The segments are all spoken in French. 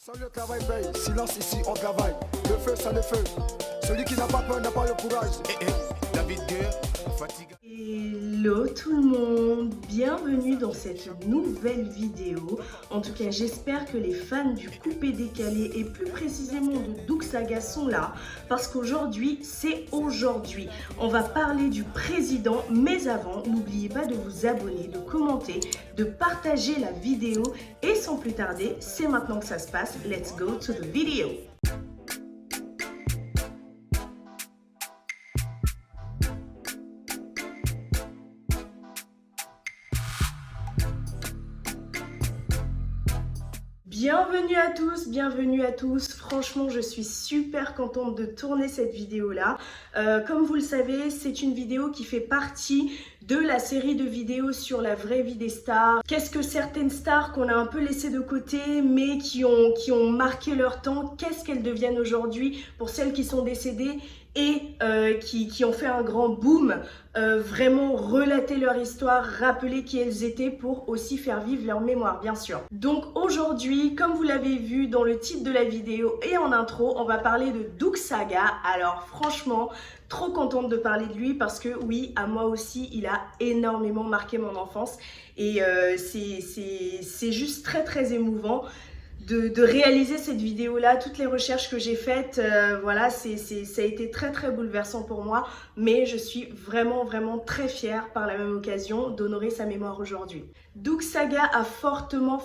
Sans le travail paye, silence ici on travaille. Le feu c'est le feu. Celui qui n'a pas peur n'a pas le courage. David Guerre, fatigue. Hello tout le monde, bienvenue dans cette nouvelle vidéo. En tout cas j'espère que les fans du coupé décalé et plus précisément de Doug Saga sont là. Parce qu'aujourd'hui c'est aujourd'hui. On va parler du président, mais avant n'oubliez pas de vous abonner, de commenter, de partager la vidéo. Et sans plus tarder, c'est maintenant que ça se passe. Let's go to the video. Bienvenue à tous. Franchement, je suis super contente de tourner cette vidéo-là. Comme vous le savez, c'est une vidéo qui fait partie de la série de vidéos sur la vraie vie des stars. Qu'est-ce que certaines stars qu'on a un peu laissées de côté, mais qui ont marqué leur temps, qu'est-ce qu'elles deviennent aujourd'hui pour celles qui sont décédées et qui ont fait un grand boom, vraiment relater leur histoire, rappeler qui elles étaient pour aussi faire vivre leur mémoire, bien sûr. Donc aujourd'hui, comme vous l'avez vu dans le titre de la vidéo et en intro, on va parler de Doug Saga. Alors franchement, trop contente de parler de lui parce que oui, à moi aussi, il a énormément marqué mon enfance et c'est juste très émouvant. De réaliser cette vidéo là, toutes les recherches que j'ai faites, voilà, ça a été très bouleversant pour moi, mais je suis vraiment très fière par la même occasion d'honorer sa mémoire aujourd'hui. Doug Saga a fortement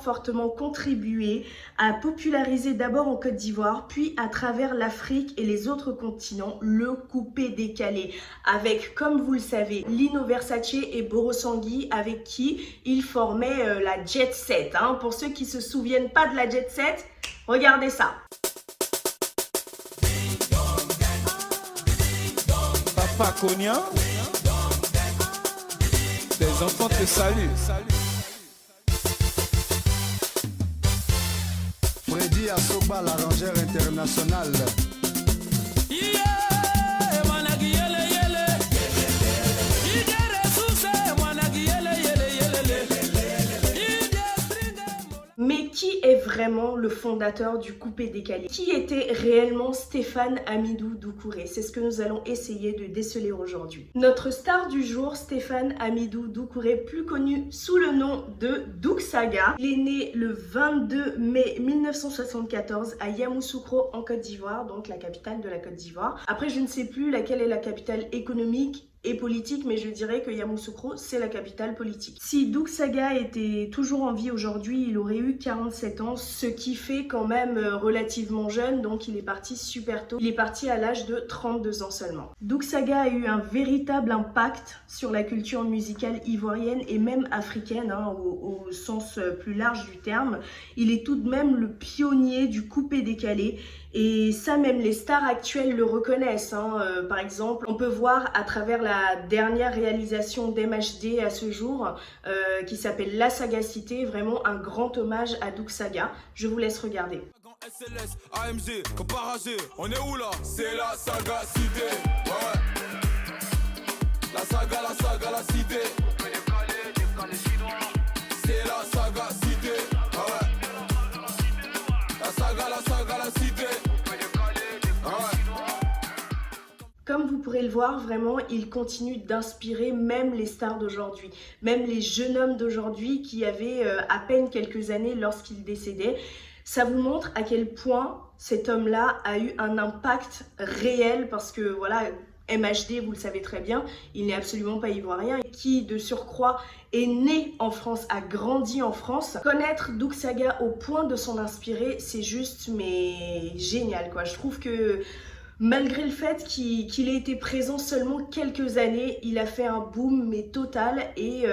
contribué à populariser d'abord en Côte d'Ivoire, puis à travers l'Afrique et les autres continents, le coupé décalé, avec, comme vous le savez, Lino Versace et Borosangui, avec qui il formait la Jet Set. Pour ceux qui se souviennent pas de la Jet Set, regardez ça. Papa Konya, tes enfants te saluent. Freddy Asoba, l'arrangeur international. Mais qui est vraiment le fondateur du coupé décalé? Qui était réellement Stéphane Hamidou Doucouré? C'est ce que nous allons essayer de déceler aujourd'hui. Notre star du jour, Stéphane Hamidou Doucouré, plus connu sous le nom de Doug Saga. Il est né le 22 mai 1974 à Yamoussoukro en Côte d'Ivoire, donc la capitale de la Côte d'Ivoire. Après, je ne sais plus laquelle est la capitale économique et politique, mais je dirais que Yamoussoukro, c'est la capitale politique. Si Doug Saga était toujours en vie aujourd'hui, il aurait eu 47 ans, ce qui fait quand même relativement jeune, donc il est parti super tôt. Il est parti à l'âge de 32 ans seulement. Doug Saga a eu un véritable impact sur la culture musicale ivoirienne et même africaine, au sens plus large du terme. Il est tout de même le pionnier du coupé décalé. Et ça, même les stars actuelles le reconnaissent. Par exemple, on peut voir à travers la dernière réalisation d'MHD à ce jour, qui s'appelle La Sagacité, vraiment un grand hommage à Doug Saga. Je vous laisse regarder. SLS, AMG, comparagé, on est où là? C'est la sagacité, ouais. La saga, la cité. C'est la sagacité, ouais. La saga, la cité. Comme vous pourrez le voir, vraiment, il continue d'inspirer même les stars d'aujourd'hui, même les jeunes hommes d'aujourd'hui qui avaient à peine quelques années lorsqu'il décédait. Ça vous montre à quel point cet homme-là a eu un impact réel parce que voilà, MHD, vous le savez très bien, il n'est absolument pas ivoirien, qui de surcroît est né en France, a grandi en France. Connaître Doug Saga au point de s'en inspirer, c'est juste mais génial quoi. Je trouve que malgré le fait qu'il ait été présent seulement quelques années, il a fait un boom mais total et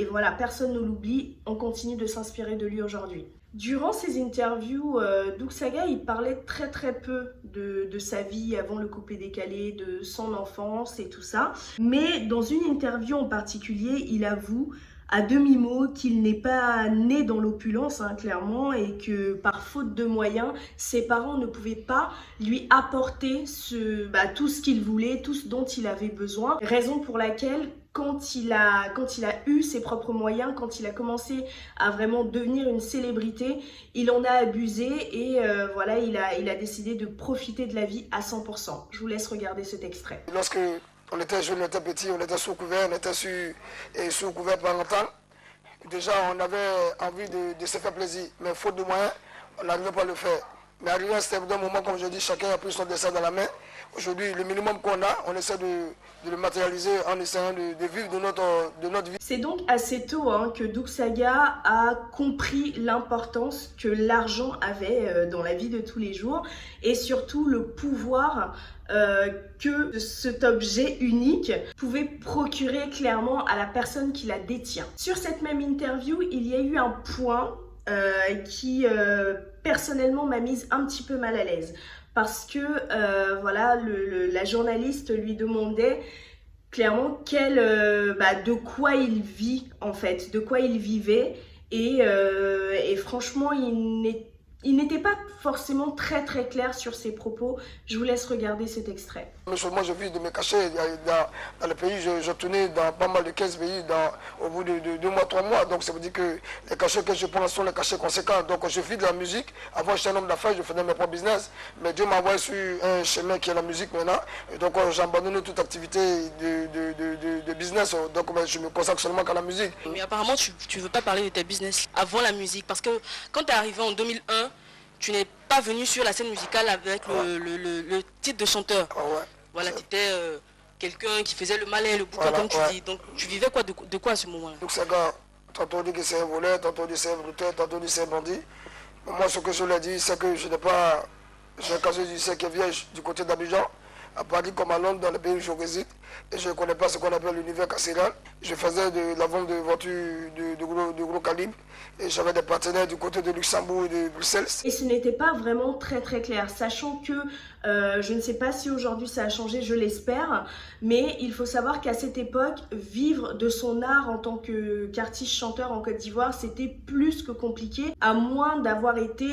voilà, personne ne l'oublie, on continue de s'inspirer de lui aujourd'hui. Durant ses interviews, Doug Saga, il parlait très peu de sa vie avant le coupé décalé, de son enfance et tout ça. Mais dans une interview en particulier, il avoue à demi-mot qu'il n'est pas né dans l'opulence, clairement, et que par faute de moyens, ses parents ne pouvaient pas lui apporter tout ce qu'il voulait, tout ce dont il avait besoin. Raison pour laquelle, quand il a eu ses propres moyens, quand il a commencé à vraiment devenir une célébrité, il en a abusé et voilà, il a décidé de profiter de la vie à 100%. Je vous laisse regarder cet extrait. Lorsque on était jeune, on était petit, on était sous couvert, on était sous couvert parental. Déjà, on avait envie de se faire plaisir, mais faute de moyens, on n'arrivait pas à le faire. Mais arrivé à un certain moment, comme je dis, chacun a pris son destin dans la main. Aujourd'hui, le minimum qu'on a, on essaie de le matérialiser en essayant de vivre de notre vie. C'est donc assez tôt que Doug Saga a compris l'importance que l'argent avait dans la vie de tous les jours et surtout le pouvoir que cet objet unique pouvait procurer clairement à la personne qui la détient. Sur cette même interview, il y a eu un point qui personnellement m'a mise un petit peu mal à l'aise parce que voilà, la journaliste lui demandait clairement de quoi il vit en fait, de quoi il vivait et franchement il n'était pas forcément très clair sur ses propos. Je vous laisse regarder cet extrait. Moi je vis de mes cachets dans le pays, je tournais dans pas mal de 15 pays au bout de 2 mois, 3 mois. Donc ça veut dire que les cachets que je prends sont les cachets conséquents. Donc je vis de la musique. Avant j'étais un homme d'affaires, je faisais mes propres business. Mais Dieu m'a envoyé sur un chemin qui est la musique maintenant. Et donc j'ai abandonné toute activité de business. Donc je me consacre seulement qu'à la musique. Mais apparemment tu ne veux pas parler de tes business avant la musique. Parce que quand tu es arrivé en 2001, tu n'es pas venu sur la scène musicale avec le titre de chanteur. Ouais. Voilà, tu étais quelqu'un qui faisait le malin, le boucan, comme tu dis. Donc tu vivais quoi, de quoi à ce moment-là? Donc c'est gars, tantôt on dit que c'est un voleur, tantôt on dit que c'est un bruteur, tantôt on dit que c'est un bandit. Mais moi ce que je leur dis, c'est que je n'ai pas... J'ai un casier judiciaire qui est vierge du côté d'Abidjan, à Paris comme à Londres, dans le pays où je réside. Et je ne connais pas ce qu'on appelle l'univers carcéral. Je faisais de la vente de voitures de gros calibre. Et j'avais des partenaires du côté de Luxembourg et de Bruxelles. Et ce n'était pas vraiment très clair, sachant que je ne sais pas si aujourd'hui ça a changé, je l'espère, mais il faut savoir qu'à cette époque, vivre de son art en tant qu'artiste chanteur en Côte d'Ivoire, c'était plus que compliqué, à moins d'avoir été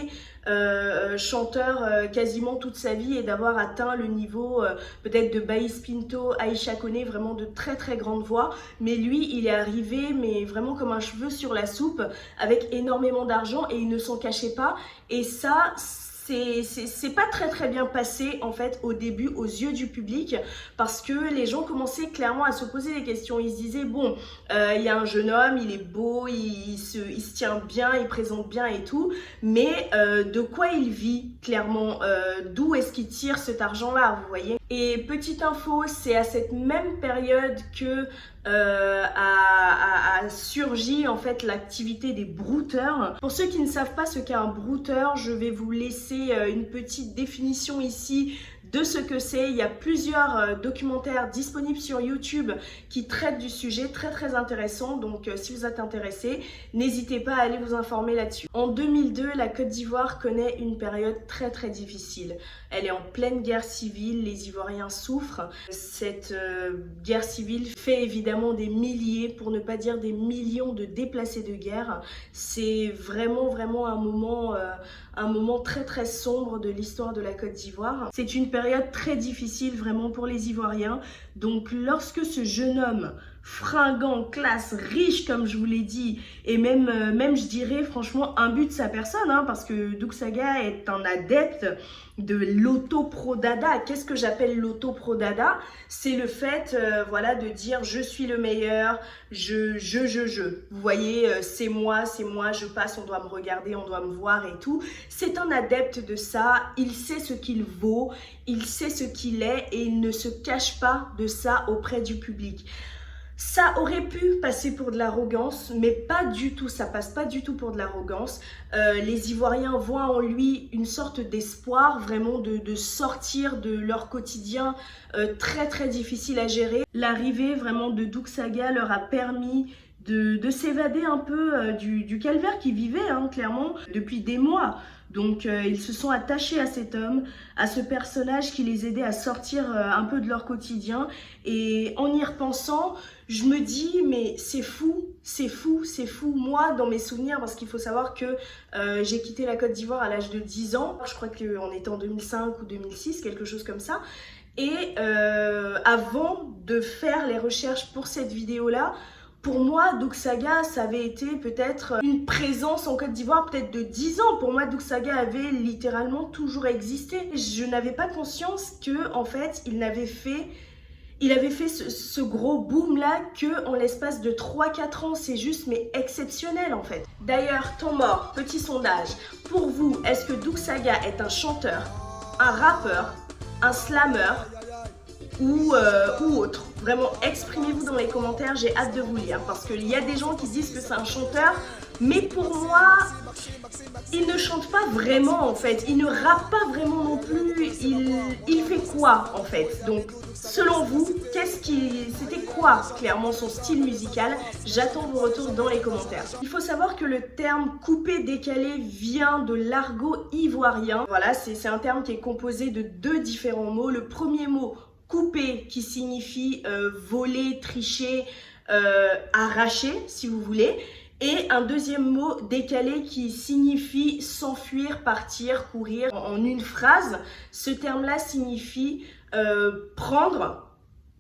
chanteur quasiment toute sa vie et d'avoir atteint le niveau peut-être de Baïs Pinto, Aïcha Koné, vraiment de très grandes voix. Mais lui, il est arrivé, mais vraiment comme un cheveu sur la soupe, avec énormément d'argent et il ne s'en cachait pas. Et ça, c'est pas très bien passé en fait au début aux yeux du public parce que les gens commençaient clairement à se poser des questions. Ils se disaient bon, il y a un jeune homme, il est beau, il se tient bien, il présente bien et tout, mais de quoi il vit clairement, d'où est-ce qu'il tire cet argent-là, vous voyez? Et petite info, c'est à cette même période que a surgi en fait l'activité des brouteurs. Pour ceux qui ne savent pas ce qu'est un brouteur, je vais vous laisser une petite définition ici de ce que c'est. Il y a plusieurs documentaires disponibles sur YouTube qui traitent du sujet, très intéressant. Donc si vous êtes intéressé, n'hésitez pas à aller vous informer là-dessus. En 2002, la Côte d'Ivoire connaît une période très difficile. Elle est en pleine guerre civile, les Ivoiriens souffrent. Cette guerre civile fait évidemment des milliers, pour ne pas dire des millions de déplacés de guerre. C'est vraiment un moment très sombre de l'histoire de la Côte d'Ivoire. C'est une période très difficile vraiment pour les Ivoiriens. Donc lorsque ce jeune homme fringant, classe, riche comme je vous l'ai dit, et même je dirais franchement imbu de sa personne, parce que Doug Saga est un adepte de l'auto-pro-dada. Qu'est-ce que j'appelle l'auto-pro-dada? C'est le fait voilà, de dire je suis le meilleur, je. Vous voyez, c'est moi, je passe, on doit me regarder, on doit me voir et tout. C'est un adepte de ça, il sait ce qu'il vaut, il sait ce qu'il est et il ne se cache pas de ça auprès du public. Ça aurait pu passer pour de l'arrogance, mais pas du tout, ça passe pas du tout pour de l'arrogance. Les Ivoiriens voient en lui une sorte d'espoir, vraiment de sortir de leur quotidien très difficile à gérer. L'arrivée vraiment de Doug Saga leur a permis de s'évader un peu du calvaire qu'ils vivaient, clairement, depuis des mois. Donc ils se sont attachés à cet homme, à ce personnage qui les aidait à sortir un peu de leur quotidien. Et en y repensant, je me dis mais c'est fou. Moi, dans mes souvenirs, parce qu'il faut savoir que j'ai quitté la Côte d'Ivoire à l'âge de 10 ans. Je crois qu'on était en 2005 ou 2006, quelque chose comme ça. Et avant de faire les recherches pour cette vidéo-là, pour moi, Doug Saga, ça avait été peut-être une présence en Côte d'Ivoire, peut-être de 10 ans. Pour moi, Doug Saga avait littéralement toujours existé. Je n'avais pas conscience que, en fait, il avait fait ce gros boom là que en l'espace de 3-4 ans. C'est juste mais exceptionnel en fait. D'ailleurs, temps mort, petit sondage. Pour vous, est-ce que Doug Saga est un chanteur, un rappeur, un slammer ou autre? Vraiment, exprimez-vous dans les commentaires, j'ai hâte de vous lire. Parce qu'il y a des gens qui disent que c'est un chanteur, mais pour moi, il ne chante pas vraiment en fait. Il ne rappe pas vraiment non plus. Il fait quoi en fait? Donc, selon vous, c'était quoi clairement son style musical? J'attends vos retours dans les commentaires. Il faut savoir que le terme coupé-décalé vient de l'argot ivoirien. Voilà, c'est un terme qui est composé de 2 différents mots. Le premier mot, coupé, qui signifie voler, tricher, arracher si vous voulez. Et un deuxième mot, décalé, qui signifie s'enfuir, partir, courir. En une phrase, ce terme-là signifie prendre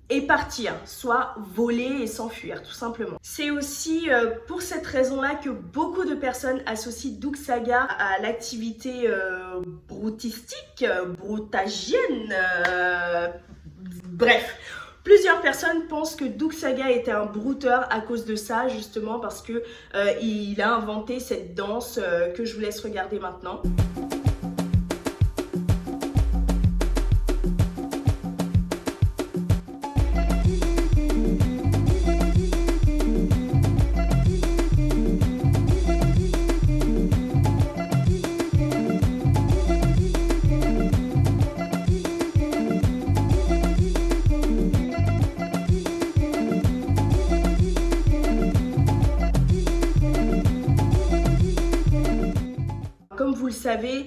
et partir, soit voler et s'enfuir, tout simplement. C'est aussi pour cette raison-là que beaucoup de personnes associent Doug Saga à l'activité broutistique, broutagienne, bref. Plusieurs personnes pensent que Doug Saga était un brouteur à cause de ça, justement parce que il a inventé cette danse que je vous laisse regarder maintenant. Comme vous le savez,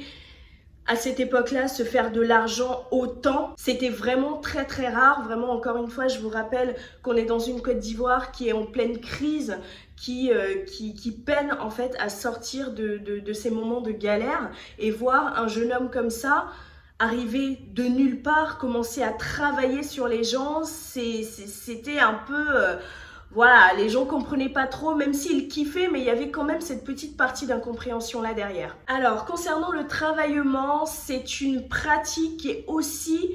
à cette époque-là, se faire de l'argent autant, c'était vraiment très très rare. Vraiment, encore une fois, je vous rappelle qu'on est dans une Côte d'Ivoire qui est en pleine crise, qui peine en fait à sortir de ces moments de galère. Et voir un jeune homme comme ça arriver de nulle part, commencer à travailler sur les gens, c'était un peu... voilà, les gens comprenaient pas trop, même s'ils kiffaient, mais il y avait quand même cette petite partie d'incompréhension là derrière. Alors, concernant le travaillement, c'est une pratique qui est aussi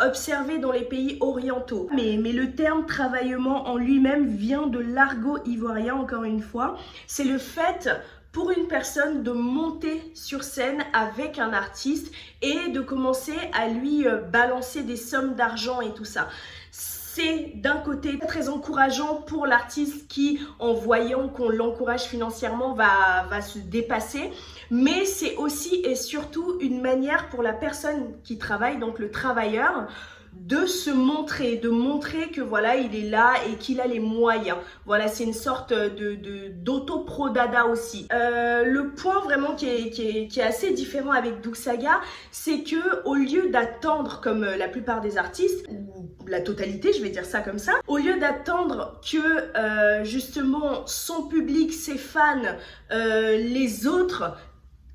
observée dans les pays orientaux. Mais le terme travaillement en lui-même vient de l'argot ivoirien, encore une fois. C'est le fait pour une personne de monter sur scène avec un artiste et de commencer à lui balancer des sommes d'argent et tout ça. C'est d'un côté très encourageant pour l'artiste qui, en voyant qu'on l'encourage financièrement, va se dépasser. Mais c'est aussi et surtout une manière pour la personne qui travaille, donc le travailleur, de se montrer, de montrer que voilà, il est là et qu'il a les moyens. Voilà, c'est une sorte d'auto-pro-dada aussi. Le point vraiment qui est assez différent avec Doug Saga, c'est que au lieu d'attendre, comme la plupart des artistes, ou la totalité, je vais dire ça comme ça, au lieu d'attendre que justement son public, ses fans, les autres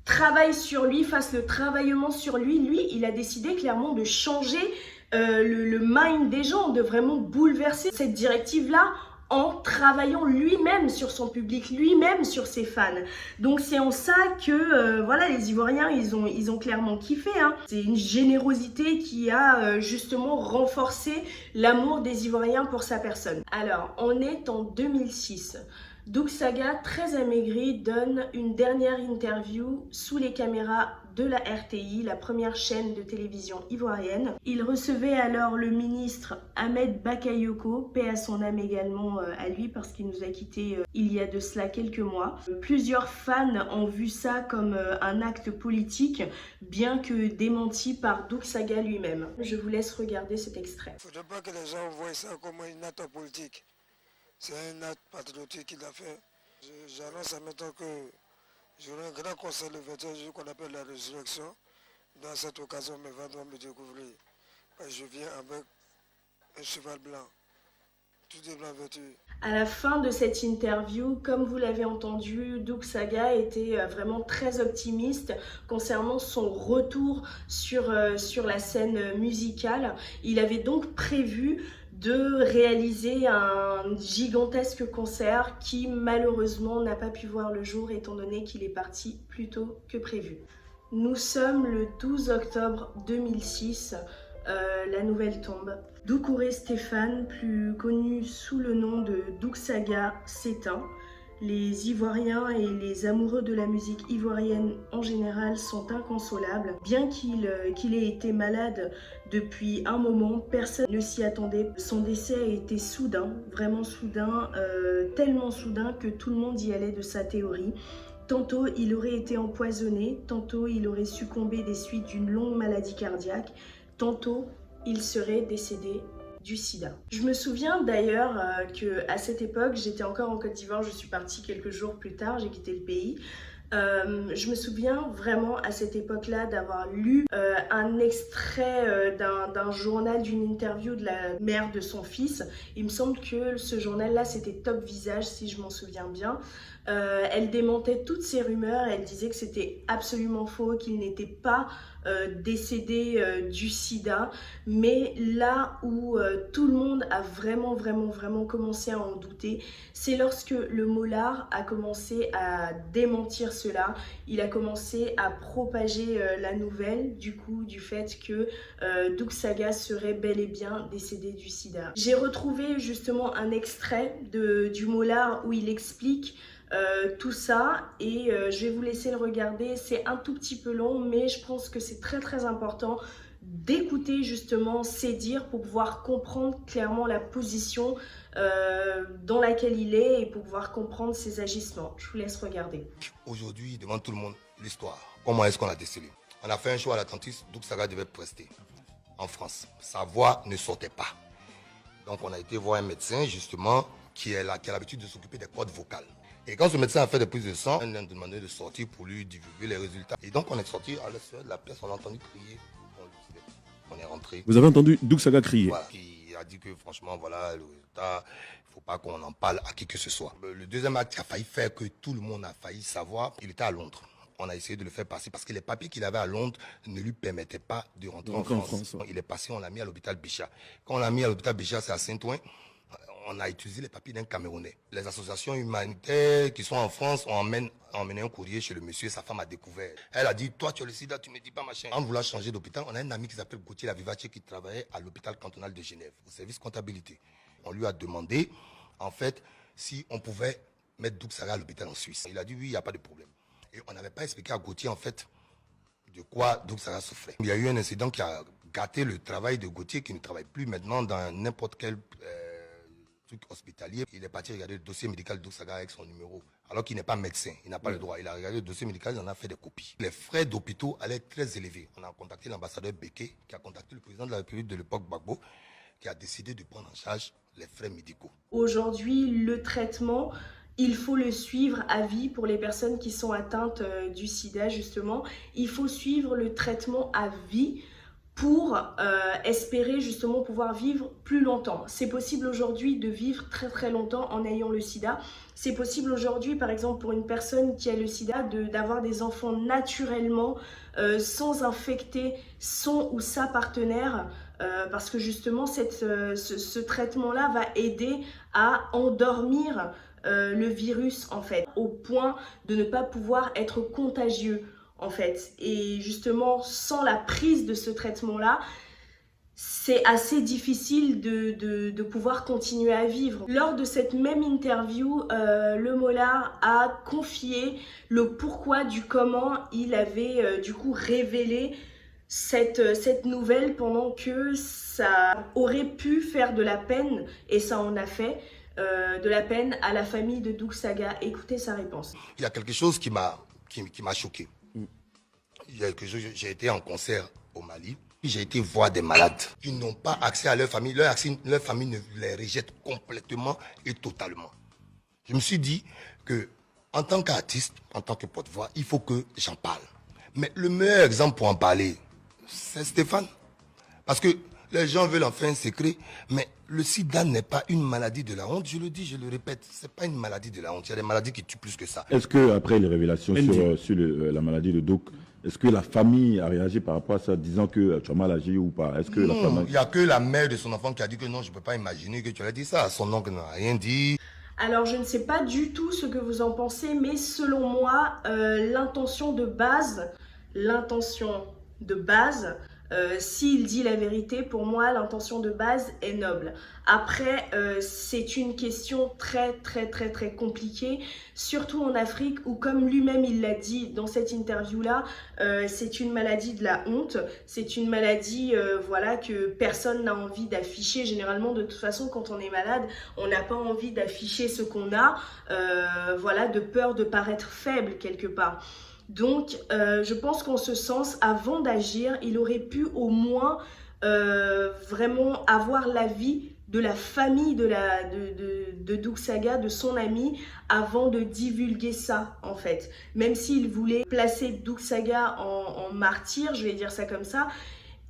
travaillent sur lui, fassent le travaillement sur lui, il a décidé clairement de changer le mind des gens, de vraiment bouleverser cette directive-là en travaillant lui-même sur son public, lui-même sur ses fans. Donc c'est en ça que voilà, les Ivoiriens, ils ont clairement kiffé, hein. C'est une générosité qui a justement renforcé l'amour des Ivoiriens pour sa personne. Alors, on est en 2006. Doug Saga, très amaigri, donne une dernière interview sous les caméras de la RTI, la première chaîne de télévision ivoirienne. Il recevait alors le ministre Ahmed Bakayoko, paix à son âme également à lui parce qu'il nous a quittés il y a de cela quelques mois. Plusieurs fans ont vu ça comme un acte politique, bien que démenti par Doug Saga lui-même. Je vous laisse regarder cet extrait. Il ne faudrait pas que les gens voient ça comme une acte politique. C'est un acte patriotique qu'il a fait. J'annonce à maintenant que j'aurai un grand concert le 21 juillet qu'on appelle la résurrection. Dans cette occasion, mes fans vont me découvrir. Je viens avec un cheval blanc Tout est bien vêtu. À la fin de cette interview, comme vous l'avez entendu, Doug Saga était vraiment très optimiste concernant son retour sur la scène musicale. Il avait donc prévu de réaliser un gigantesque concert qui malheureusement n'a pas pu voir le jour étant donné qu'il est parti plus tôt que prévu. Nous sommes le 12 octobre 2006. La nouvelle tombe. Doucouré Stéphane, plus connu sous le nom de Doug Saga, s'éteint. Les Ivoiriens et les amoureux de la musique ivoirienne en général sont inconsolables. Bien qu'il ait été malade depuis un moment, personne ne s'y attendait. Son décès a été soudain, vraiment soudain, tellement soudain que tout le monde y allait de sa théorie. Tantôt il aurait été empoisonné, tantôt il aurait succombé des suites d'une longue maladie cardiaque. Tantôt, il serait décédé du sida. Je me souviens d'ailleurs qu'à cette époque, j'étais encore en Côte d'Ivoire, je suis partie quelques jours plus tard, j'ai quitté le pays. Je me souviens vraiment à cette époque-là d'avoir lu un extrait d'un journal, d'une interview de la mère de son fils. Il me semble que ce journal-là, c'était Top Visage, si je m'en souviens bien. Elle démentait toutes ces rumeurs, elle disait que c'était absolument faux, qu'il n'était pas décédé du sida. Mais là où tout le monde a vraiment commencé à en douter, c'est lorsque le Mollard a commencé à démentir cela. Il a commencé à propager la nouvelle du fait que Doug Saga serait bel et bien décédé du sida. J'ai retrouvé justement un extrait du Mollard où il explique tout ça et je vais vous laisser le regarder. C'est un tout petit peu long, mais je pense que c'est très important d'écouter justement ses dires pour pouvoir comprendre clairement la position dans laquelle il est et pour pouvoir comprendre ses agissements. Je vous laisse regarder. Aujourd'hui, devant tout le monde, l'histoire. Comment est-ce qu'on a décelé? On a fait un choix à l'Atlantis, Doug Saga devait rester en France. Sa voix ne sortait pas. Donc on a été voir un médecin justement qui a l'habitude de s'occuper des cordes vocales. Et quand ce médecin a fait des prises de sang, on a demandé de sortir pour lui divulguer les résultats. Et donc on est sorti à l'extérieur de la pièce, on a entendu crier. On est rentré. Vous avez entendu Doug Saga crier? Voilà. Il a dit que franchement, voilà, le résultat, il ne faut pas qu'on en parle à qui que ce soit. Le deuxième acte qui a failli faire que tout le monde a failli savoir, il était à Londres. On a essayé de le faire passer parce que les papiers qu'il avait à Londres ne lui permettaient pas de rentrer en France. Ouais. Il est passé, on l'a mis à l'hôpital Bichat. Quand on l'a mis à l'hôpital Bichat, c'est à Saint-Ouen. On a utilisé les papiers d'un Camerounais. Les associations humanitaires qui sont en France ont emmené un courrier chez le monsieur. Sa femme a découvert. Elle a dit, toi tu as le sida, tu me dis pas machin. En voulant changer d'hôpital, on a un ami qui s'appelle Gauthier Lavivace qui travaillait à l'hôpital cantonal de Genève, au service comptabilité. On lui a demandé, en fait, si on pouvait mettre Doug Saga à l'hôpital en Suisse. Il a dit oui, il n'y a pas de problème. Et on n'avait pas expliqué à Gauthier, en fait, de quoi Doug Saga souffrait. Il y a eu un incident qui a gâté le travail de Gauthier, qui ne travaille plus maintenant dans n'importe quel truc hospitalier. Il est parti regarder le dossier médical de Doug Saga avec son numéro, alors qu'il n'est pas médecin, il n'a pas le droit. Il a regardé le dossier médical, il en a fait des copies. Les frais d'hôpitaux allaient être très élevés. On a contacté l'ambassadeur Béquet, qui a contacté le président de la République de l'époque, Gbagbo, qui a décidé de prendre en charge les frais médicaux. Aujourd'hui, le traitement, il faut le suivre à vie pour les personnes qui sont atteintes du sida, justement. Il faut suivre le traitement à vie pour espérer justement pouvoir vivre plus longtemps. C'est possible aujourd'hui de vivre très longtemps en ayant le sida. C'est possible aujourd'hui, par exemple, pour une personne qui a le sida, d'avoir des enfants naturellement sans infecter son ou sa partenaire. Parce que justement, ce traitement-là va aider à endormir le virus, en fait, au point de ne pas pouvoir être contagieux, en fait. Et justement, sans la prise de ce traitement-là, c'est assez difficile de pouvoir continuer à vivre. Lors de cette même interview, le Mollard a confié le pourquoi du comment il avait du coup révélé cette nouvelle pendant que ça aurait pu faire de la peine, et ça en a fait, de la peine à la famille de Doug Saga. Écoutez sa réponse. Il y a quelque chose qui m'a choqué. J'ai été en concert au Mali, j'ai été voir des malades. Ils n'ont pas accès à leur famille. Leur famille ne les rejette complètement et totalement. Je me suis dit que en tant qu'artiste, en tant que porte-voix, il faut que j'en parle. Mais le meilleur exemple pour en parler, c'est Stéphane. Parce que les gens veulent en faire un secret, mais Le sida n'est pas une maladie de la honte, je le dis, je le répète, c'est pas une maladie de la honte, il y a des maladies qui tuent plus que ça. Est-ce que après les révélations sur la maladie de Douk, est-ce que la famille a réagi par rapport à ça, disant que tu as mal agi ou pas? Est-ce que non, la famille... il n'y a que la mère de son enfant qui a dit que non, je ne peux pas imaginer que tu as dit ça. Son oncle n'a rien dit. Alors, je ne sais pas du tout ce que vous en pensez, mais selon moi, l'intention de base, s'il dit la vérité, pour moi, l'intention de base est noble. Après, c'est une question très compliquée, surtout en Afrique où, comme lui-même il l'a dit dans cette interview-là, c'est une maladie de la honte, c'est une maladie voilà, que personne n'a envie d'afficher. Généralement, de toute façon, quand on est malade, on n'a pas envie d'afficher ce qu'on a, voilà, de peur de paraître faible quelque part. Donc, je pense qu'en ce sens, avant d'agir, il aurait pu au moins vraiment avoir l'avis de la famille de Douk Saga, de son ami, avant de divulguer ça, en fait. Même s'il voulait placer Douk Saga en martyr, je vais dire ça comme ça,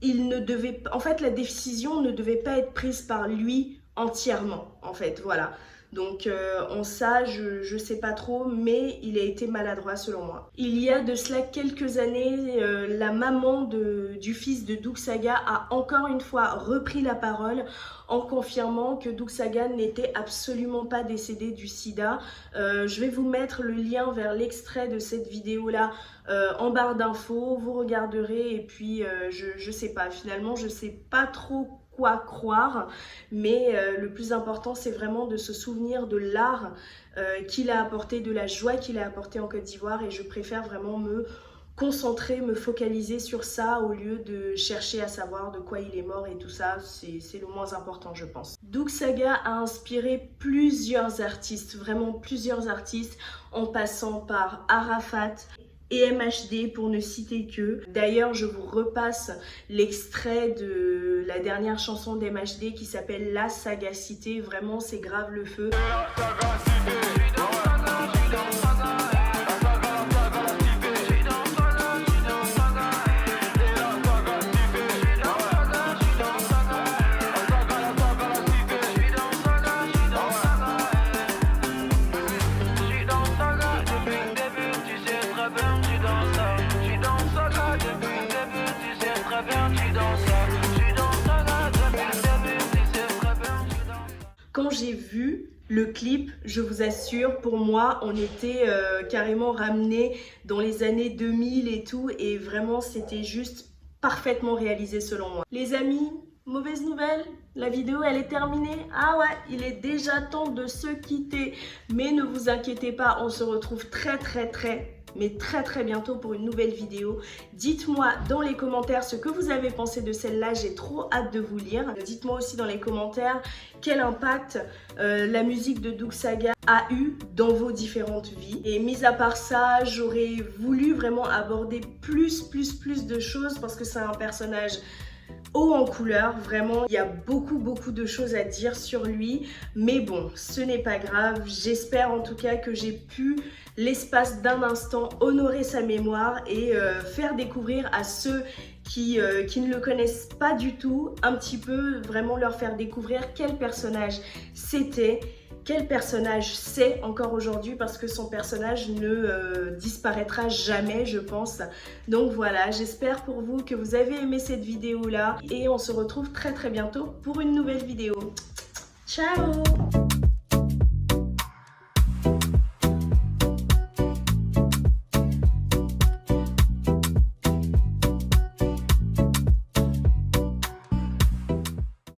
en fait, la décision ne devait pas être prise par lui entièrement, en fait, voilà. Donc en ça, je sais pas trop, mais il a été maladroit selon moi. Il y a de cela quelques années, la maman du fils de Douk Saga a encore une fois repris la parole en confirmant que Douk Saga n'était absolument pas décédé du sida. Je vais vous mettre le lien vers l'extrait de cette vidéo-là en barre d'infos, vous regarderez et puis je sais pas, finalement je sais pas trop quoi croire, mais le plus important c'est vraiment de se souvenir de l'art qu'il a apporté, de la joie qu'il a apporté en Côte d'Ivoire, et je préfère vraiment me concentrer, me focaliser sur ça au lieu de chercher à savoir de quoi il est mort et tout ça, c'est le moins important je pense. Douk Saga a inspiré plusieurs artistes, vraiment plusieurs artistes, en passant par Arafat et MHD pour ne citer que. D'ailleurs, je vous repasse l'extrait de la dernière chanson d'MHD qui s'appelle La Sagacité. Vraiment, c'est grave le feu. Quand j'ai vu le clip, je vous assure, pour moi, on était carrément ramené dans les années 2000 et tout, et vraiment, c'était juste parfaitement réalisé selon moi. Les amis, mauvaise nouvelle, la vidéo elle est terminée. Ah ouais, il est déjà temps de se quitter, mais ne vous inquiétez pas, on se retrouve très bientôt pour une nouvelle vidéo. Dites-moi dans les commentaires ce que vous avez pensé de celle-là, j'ai trop hâte de vous lire. Dites-moi aussi dans les commentaires quel impact la musique de Douk Saga a eu dans vos différentes vies. Et mis à part ça, j'aurais voulu vraiment aborder plus de choses parce que c'est un personnage haut en couleur, vraiment, il y a beaucoup de choses à dire sur lui, mais bon, ce n'est pas grave. J'espère en tout cas que j'ai pu, l'espace d'un instant, honorer sa mémoire et faire découvrir à ceux qui ne le connaissent pas du tout, un petit peu, vraiment leur faire découvrir quel personnage c'était, quel personnage c'est encore aujourd'hui, parce que son personnage ne disparaîtra jamais, je pense. Donc voilà, j'espère pour vous que vous avez aimé cette vidéo là, et on se retrouve très bientôt pour une nouvelle vidéo. Ciao!